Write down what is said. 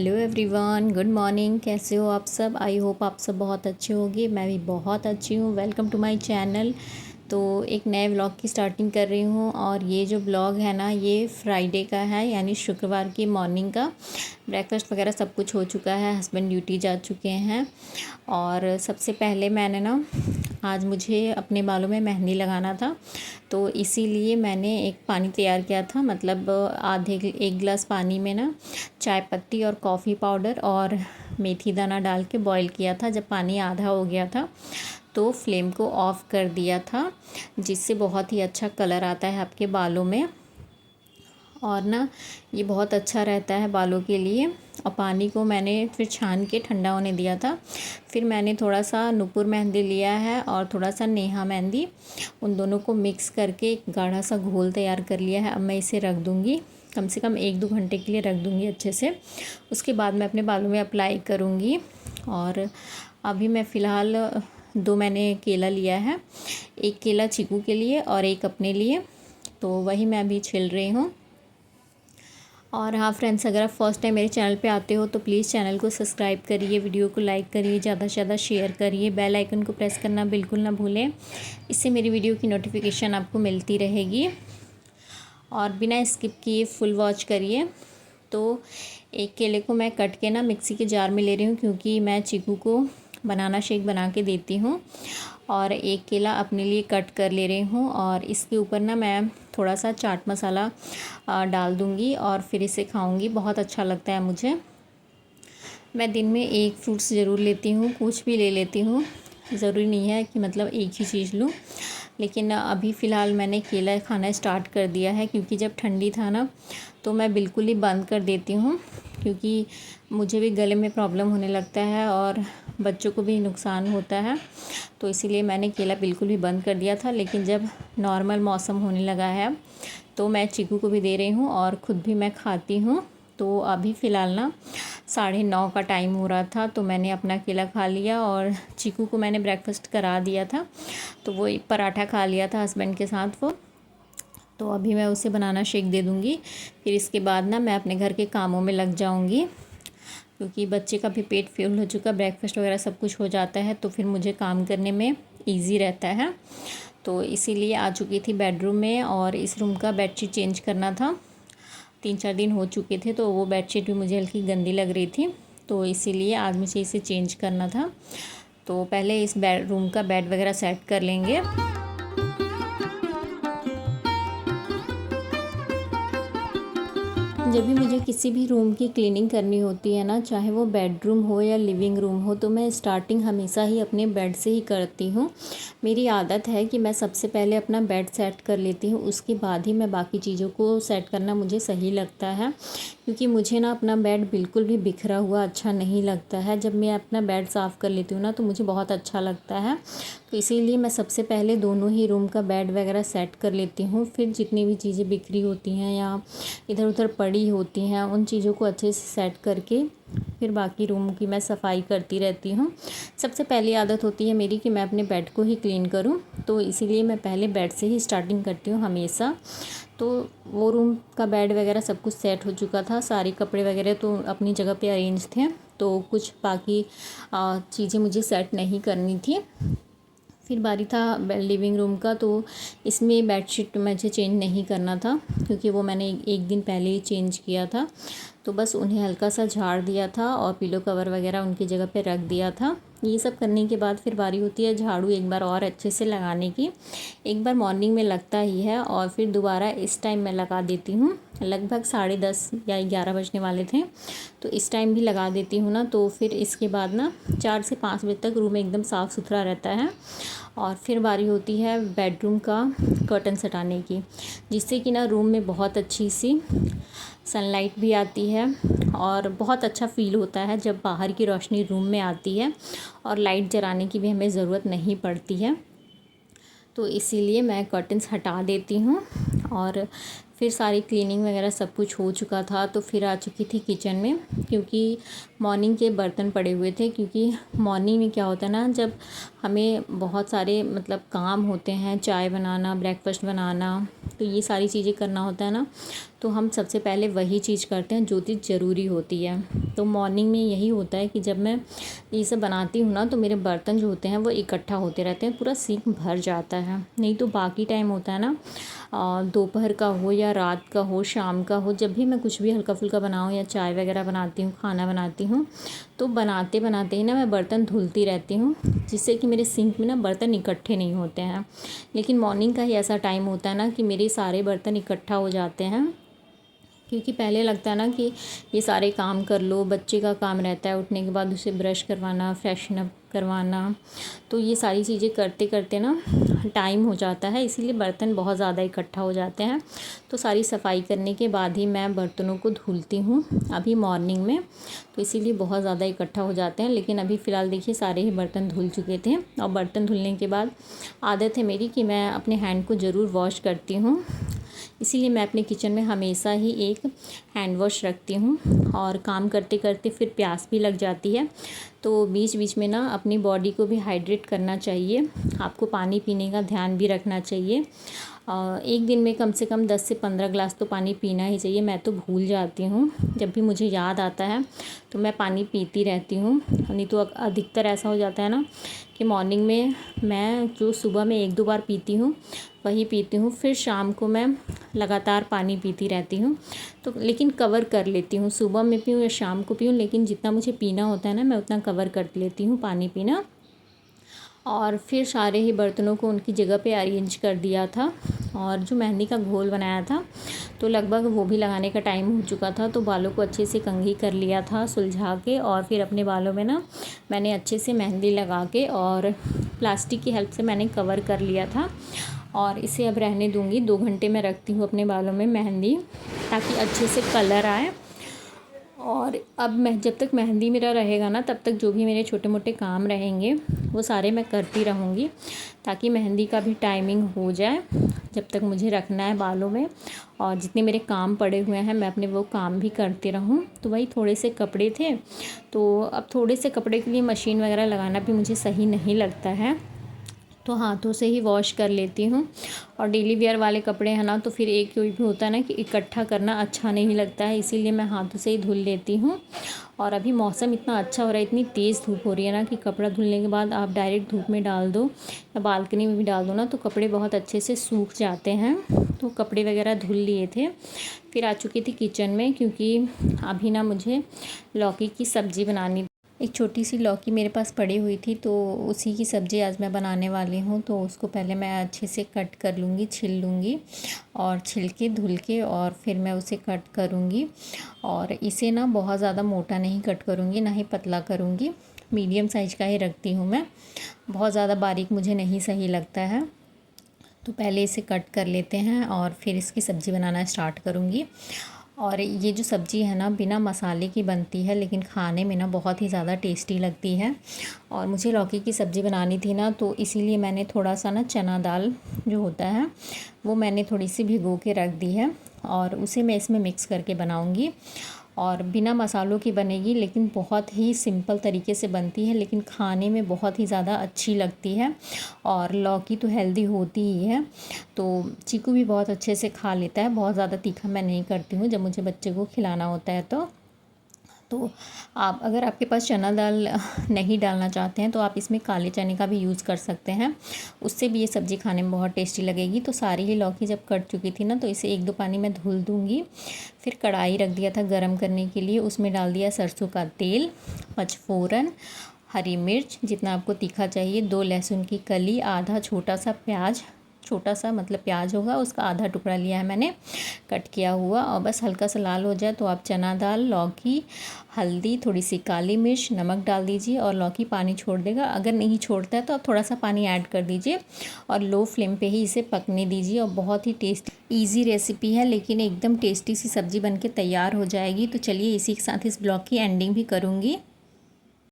Hello everyone, good morning. कैसे हो आप सब? आई होप आप सब बहुत अच्छे होंगे। मैं भी बहुत अच्छी हूँ। Welcome to my channel. तो एक नए व्लॉग की स्टार्टिंग कर रही हूँ और ये जो व्लॉग है ना, ये फ्राइडे का है, यानी शुक्रवार की मॉर्निंग का। ब्रेकफास्ट वगैरह सब कुछ हो चुका है, हस्बैंड ड्यूटी जा चुके हैं। और सबसे पहले मैंने ना, आज मुझे अपने बालों में मेहंदी लगाना था, तो इसीलिए मैंने एक पानी तैयार किया था। मतलब एक गिलास पानी में ना चाय पत्ती और कॉफ़ी पाउडर और मेथी दाना डाल के बॉईल किया था। जब पानी आधा हो गया था तो फ्लेम को ऑफ़ कर दिया था, जिससे बहुत ही अच्छा कलर आता है आपके बालों में। और ना ये बहुत अच्छा रहता है बालों के लिए। और पानी को मैंने फिर छान के ठंडा होने दिया था। फिर मैंने थोड़ा सा नुपुर मेहंदी लिया है और थोड़ा सा नेहा मेहंदी, उन दोनों को मिक्स करके एक गाढ़ा सा घोल तैयार कर लिया है। अब मैं इसे रख दूँगी, कम से कम 1-2 घंटे के लिए रख दूँगी अच्छे से। उसके बाद मैं अपने बालों में अप्लाई करूँगी। और अभी मैं फ़िलहाल 2 मैंने केला लिया है, एक केला चीकू के लिए और एक अपने लिए, तो वही मैं अभी छिल रही हूँ। और हाँ फ्रेंड्स, अगर आप फर्स्ट टाइम मेरे चैनल पे आते हो तो प्लीज़ चैनल को सब्सक्राइब करिए, वीडियो को लाइक करिए, ज़्यादा से ज़्यादा शेयर करिए, बेल आइकन को प्रेस करना बिल्कुल ना भूलें। इससे मेरी वीडियो की नोटिफिकेशन आपको मिलती रहेगी। और बिना स्किप किए फुल वॉच करिए। तो एक केले को मैं कट के ना मिक्सी के जार में ले रही हूँ, क्योंकि मैं चीकू को बनाना शेक बना के देती हूँ। और एक केला अपने लिए कट कर ले रही हूँ और इसके ऊपर ना मैं थोड़ा सा चाट मसाला डाल दूँगी और फिर इसे खाऊँगी। बहुत अच्छा लगता है मुझे। मैं दिन में एक फ्रूट्स ज़रूर लेती हूँ, कुछ भी ले लेती हूँ, ज़रूरी नहीं है कि मतलब एक ही चीज़ लूँ। लेकिन अभी फ़िलहाल मैंने केला खाना स्टार्ट कर दिया है, क्योंकि जब ठंडी था ना तो मैं बिल्कुल ही बंद कर देती हूँ, क्योंकि मुझे भी गले में प्रॉब्लम होने लगता है और बच्चों को भी नुकसान होता है। तो इसीलिए मैंने केला बिल्कुल भी बंद कर दिया था। लेकिन जब नॉर्मल मौसम होने लगा है तो मैं चीकू को भी दे रही हूँ और ख़ुद भी मैं खाती हूँ। तो अभी फ़िलहाल ना 9:30 का टाइम हो रहा था, तो मैंने अपना केला खा लिया और चीकू को मैंने ब्रेकफास्ट करा दिया था, तो वो पराठा खा लिया था हस्बैंड के साथ वो। तो अभी मैं उसे बनाना शेक दे दूँगी। फिर इसके बाद ना मैं अपने घर के कामों में लग जाऊँगी, क्योंकि बच्चे का भी पेट फुल हो चुका, ब्रेकफास्ट वगैरह सब कुछ हो जाता है, तो फिर मुझे काम करने में ईज़ी रहता है। तो इसीलिए आ चुकी थी बेडरूम में और इस रूम का बेडशीट चेंज करना था। 3-4 दिन हो चुके थे, तो वो बेडशीट भी मुझे हल्की गंदी लग रही थी, तो इसीलिए आज मुझे इसे चेंज करना था। तो पहले इस रूम का बेड वगैरह सेट कर लेंगे। जब भी मुझे किसी भी रूम की क्लीनिंग करनी होती है ना, चाहे वो बेडरूम हो या लिविंग रूम हो, तो मैं स्टार्टिंग हमेशा ही अपने बेड से ही करती हूँ। मेरी आदत है कि मैं सबसे पहले अपना बेड सेट कर लेती हूँ, उसके बाद ही मैं बाकी चीज़ों को सेट करना मुझे सही लगता है। क्योंकि मुझे ना अपना बेड बिल्कुल भी बिखरा हुआ अच्छा नहीं लगता है। जब मैं अपना बेड साफ़ कर लेती हूँ ना, तो मुझे बहुत अच्छा लगता है। तो इसीलिए मैं सबसे पहले दोनों ही रूम का बेड वगैरह सेट कर लेती हूँ। फिर जितनी भी चीज़ें बिखरी होती हैं या इधर उधर पड़ी होती हैं, उन चीज़ों को अच्छे से सेट करके फिर बाकी रूम की मैं सफाई करती रहती हूँ। सबसे पहली आदत होती है मेरी कि मैं अपने बेड को ही क्लीन करूँ, तो इसीलिए मैं पहले बेड से ही स्टार्टिंग करती हूँ हमेशा। तो वो रूम का बेड वगैरह सब कुछ सेट हो चुका था, सारे कपड़े वगैरह तो अपनी जगह पे अरेंज थे, तो कुछ बाकी चीज़ें मुझे सेट नहीं करनी थी। फिर बारी था लिविंग रूम का, तो इसमें बेडशीट मुझे चेंज नहीं करना था, क्योंकि वो मैंने एक दिन पहले ही चेंज किया था। तो बस उन्हें हल्का सा झाड़ दिया था और पिलो कवर वगैरह उनकी जगह पे रख दिया था। ये सब करने के बाद फिर बारी होती है झाड़ू एक बार और अच्छे से लगाने की। एक बार मॉर्निंग में लगता ही है और फिर दोबारा इस टाइम मैं लगा देती हूँ। लगभग 10:30 या 11 बजने वाले थे, तो इस टाइम भी लगा देती हूँ ना, तो फिर इसके बाद ना 4 से 5 बजे तक रूम एकदम साफ़ सुथरा रहता है। और फिर बारी होती है बेडरूम का कर्टन हटाने की, जिससे कि ना रूम में बहुत अच्छी सी सनलाइट भी आती है और बहुत अच्छा फ़ील होता है जब बाहर की रोशनी रूम में आती है और लाइट जलाने की भी हमें ज़रूरत नहीं पड़ती है। तो इसीलिए मैं कर्टन्स हटा देती हूँ। और फिर सारी क्लीनिंग वगैरह सब कुछ हो चुका था, तो फिर आ चुकी थी किचन में, क्योंकि मॉर्निंग के बर्तन पड़े हुए थे। क्योंकि मॉर्निंग में क्या होता है ना, जब हमें बहुत सारे मतलब काम होते हैं, चाय बनाना, ब्रेकफास्ट बनाना, तो ये सारी चीज़ें करना होता है ना, तो हम सबसे पहले वही चीज़ करते हैं जो चीज़ ज़रूरी होती है। तो मॉर्निंग में यही होता है कि जब मैं ये सब बनाती हूँ ना, तो मेरे बर्तन जो होते हैं वो इकट्ठा होते रहते हैं, पूरा सिंक भर जाता है। नहीं तो बाकी टाइम होता है ना, दोपहर का हो या रात का हो, शाम का हो, जब भी मैं कुछ भी हल्का फुल्का बनाऊँ या चाय वगैरह बनाती हूँ, खाना बनाती हूँ, तो बनाते बनाते ही ना मैं बर्तन धुलती रहती हूँ, जिससे कि मेरे सिंक में ना बर्तन इकट्ठे नहीं होते हैं। लेकिन मॉर्निंग का ही ऐसा टाइम होता है ना कि मेरे सारे बर्तन इकट्ठा हो जाते हैं, क्योंकि पहले लगता है ना कि ये सारे काम कर लो, बच्चे का काम रहता है, उठने के बाद उसे ब्रश करवाना, फ्रेशन अप करवाना, तो ये सारी चीज़ें करते करते ना टाइम हो जाता है, इसीलिए बर्तन बहुत ज़्यादा इकट्ठा हो जाते हैं। तो सारी सफाई करने के बाद ही मैं बर्तनों को धुलती हूँ अभी मॉर्निंग में, तो इसीलिए बहुत ज़्यादा इकट्ठा हो जाते हैं। लेकिन अभी फ़िलहाल देखिए सारे ही बर्तन धुल चुके थे। और बर्तन धुलने के बाद आदत है मेरी कि मैं अपने हैंड को ज़रूर वॉश करती हूँ, इसीलिए मैं अपने किचन में हमेशा ही एक हैंड वॉश रखती हूँ। और काम करते करते फिर प्यास भी लग जाती है, तो बीच बीच में ना अपनी बॉडी को भी हाइड्रेट करना चाहिए, आपको पानी पीने का ध्यान भी रखना चाहिए। एक दिन में कम से कम 10 से 15 ग्लास तो पानी पीना ही चाहिए। मैं तो भूल जाती हूँ, जब भी मुझे याद आता है तो मैं पानी पीती रहती हूँ। नहीं तो अधिकतर ऐसा हो जाता है ना कि मॉर्निंग में मैं जो सुबह में 1-2 बार पीती हूँ वही पीती हूँ, फिर शाम को मैं लगातार पानी पीती रहती हूँ। तो लेकिन कवर कर लेती हूँ, सुबह में पीऊँ या शाम को पीऊँ, लेकिन जितना मुझे पीना होता है ना मैं उतना कवर कर लेती हूँ पानी पीना। और फिर सारे ही बर्तनों को उनकी जगह पे अरेंज कर दिया था। और जो मेहंदी का घोल बनाया था तो लगभग वो भी लगाने का टाइम हो चुका था, तो बालों को अच्छे से कंघी कर लिया था सुलझा के, और फिर अपने बालों में ना मैंने अच्छे से मेहंदी लगा के और प्लास्टिक की हेल्प से मैंने कवर कर लिया था। और इसे अब रहने दूँगी, 2 घंटे मैं रखती हूँ अपने बालों में मेहंदी, ताकि अच्छे से कलर आए। और अब मैं जब तक मेहंदी मेरा रहेगा ना, तब तक जो भी मेरे छोटे मोटे काम रहेंगे वो सारे मैं करती रहूँगी, ताकि मेहंदी का भी टाइमिंग हो जाए जब तक मुझे रखना है बालों में। और जितने मेरे काम पड़े हुए हैं मैं अपने वो काम भी करती रहूँ। तो वही थोड़े से कपड़े थे, तो अब थोड़े से कपड़े के लिए मशीन वगैरह लगाना भी मुझे सही नहीं लगता है, तो हाथों से ही वॉश कर लेती हूँ। और डेली वेयर वाले कपड़े हैं ना, तो फिर एक कोई भी होता है ना कि इकट्ठा करना अच्छा नहीं लगता है, इसीलिए मैं हाथों से ही धुल लेती हूँ। और अभी मौसम इतना अच्छा हो रहा है, इतनी तेज़ धूप हो रही है ना कि कपड़ा धुलने के बाद आप डायरेक्ट धूप में डाल दो या बालकनी में भी डाल दो ना, तो कपड़े बहुत अच्छे से सूख जाते हैं। तो कपड़े वगैरह धुल लिए थे, फिर आ चुकी थी किचन में, क्योंकि अभी ना मुझे लौकी की सब्ज़ी बनानी। एक छोटी सी लौकी मेरे पास पड़ी हुई थी, तो उसी की सब्ज़ी आज मैं बनाने वाली हूँ। तो उसको पहले मैं अच्छे से कट कर लूँगी, छिल लूँगी, और छिल के धुल के और फिर मैं उसे कट करूँगी। और इसे ना बहुत ज़्यादा मोटा नहीं कट करूँगी, ना ही पतला करूँगी, मीडियम साइज़ का ही रखती हूँ मैं, बहुत ज़्यादा बारीक मुझे नहीं सही लगता है। तो पहले इसे कट कर लेते हैं और फिर इसकी सब्ज़ी बनाना स्टार्ट करूँगी। और ये जो सब्ज़ी है ना बिना मसाले की बनती है, लेकिन खाने में ना बहुत ही ज़्यादा टेस्टी लगती है। और मुझे लौकी की सब्ज़ी बनानी थी ना, तो इसीलिए मैंने थोड़ा सा ना चना दाल जो होता है वो मैंने थोड़ी सी भिगो के रख दी है, और उसे मैं इसमें मिक्स करके बनाऊँगी। और बिना मसालों की बनेगी, लेकिन बहुत ही सिंपल तरीके से बनती है, लेकिन खाने में बहुत ही ज़्यादा अच्छी लगती है। और लौकी तो हेल्दी होती ही है, तो चीकू भी बहुत अच्छे से खा लेता है। बहुत ज़्यादा तीखा मैं नहीं करती हूँ जब मुझे बच्चे को खिलाना होता है तो आप अगर आपके पास चना दाल नहीं डालना चाहते हैं तो आप इसमें काले चने का भी यूज़ कर सकते हैं, उससे भी ये सब्ज़ी खाने में बहुत टेस्टी लगेगी। तो सारी ही लौकी जब कट चुकी थी ना, तो इसे 1-2 पानी में धुल दूँगी। फिर कढ़ाई रख दिया था गरम करने के लिए, उसमें डाल दिया सरसों का तेल, पचफोरन, हरी मिर्च जितना आपको तीखा चाहिए, 2 लहसुन की कली, आधा छोटा सा प्याज, छोटा सा मतलब प्याज होगा उसका आधा टुकड़ा लिया है मैंने कट किया हुआ। और बस हल्का सा लाल हो जाए तो आप चना दाल, लौकी, हल्दी, थोड़ी सी काली मिर्च, नमक डाल दीजिए, और लौकी पानी छोड़ देगा। अगर नहीं छोड़ता है तो आप थोड़ा सा पानी ऐड कर दीजिए, और लो फ्लेम पे ही इसे पकने दीजिए। और बहुत ही टेस्टी ईजी रेसिपी है, लेकिन एकदम टेस्टी सी सब्ज़ी बनके तैयार हो जाएगी। तो चलिए इसी के साथ इस ब्लॉग की एंडिंग भी करूँगी।